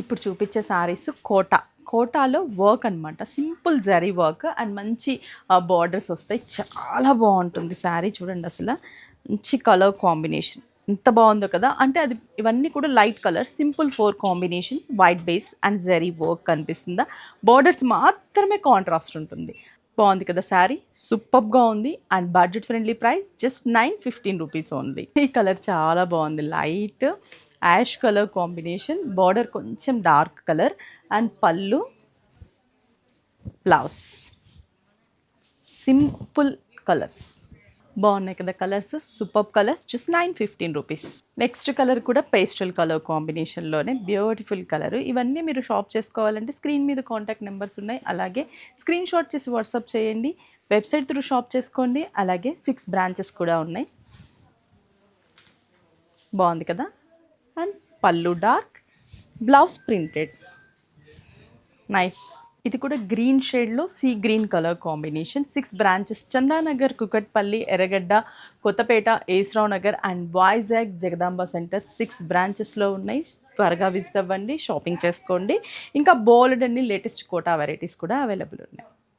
ఇప్పుడు చూపించే శారీస్ కోటాలో వర్క్ అనమాట. సింపుల్ జరీ వర్క్ అండ్ మంచి బార్డర్స్ వస్తాయి. చాలా బాగుంటుంది శారీ. చూడండి అసలు మంచి కలర్ కాంబినేషన్ ఎంత బాగుందో కదా. అంటే అది ఇవన్నీ కూడా light colour, simple 4 combinations, white base and zari work కనిపిస్తుందా. బార్డర్స్ మాత్రమే కాంట్రాస్ట్ ఉంటుంది. బాగుంది కదా శారీ, సూపర్గా ఉంది and budget friendly price just 915 rupees only. ఈ కలర్ చాలా బాగుంది, light ash colour combination, border కొంచెం dark colour and pallu, blouse simple colours. బాగున్నాయి కదా colours, super colours, just 915 rupees. Next colour కూడా పేస్టల్ కలర్ కాంబినేషన్లోనే బ్యూటిఫుల్ కలర్. ఇవన్నీ మీరు షాప్ చేసుకోవాలంటే స్క్రీన్ మీద కాంటాక్ట్ నెంబర్స్ ఉన్నాయి, అలాగే స్క్రీన్ షాట్ చేసి వాట్సాప్ చేయండి. వెబ్సైట్ త్రూ షాప్ చేసుకోండి, అలాగే 6 బ్రాంచెస్ కూడా ఉన్నాయి. బాగుంది కదా. అండ్ పళ్ళు డార్క్, బ్లౌజ్ ప్రింటెడ్, నైస్. ఇది కూడా గ్రీన్ షేడ్లో sea green colour combination. 6 branches, Chandanagar, Kukatpally, ఎర్రగడ్డ, కొత్తపేట, ఏస్రావు నగర్ అండ్ వైజాగ్ జగదాంబ సెంటర్ 6 బ్రాంచెస్లో ఉన్నాయి. త్వరగా విజిట్ అవ్వండి, షాపింగ్ చేసుకోండి. ఇంకా బోల్డ్ అన్ని లేటెస్ట్ కోటా వెరైటీస్ కూడా అవైలబుల్ ఉన్నాయి.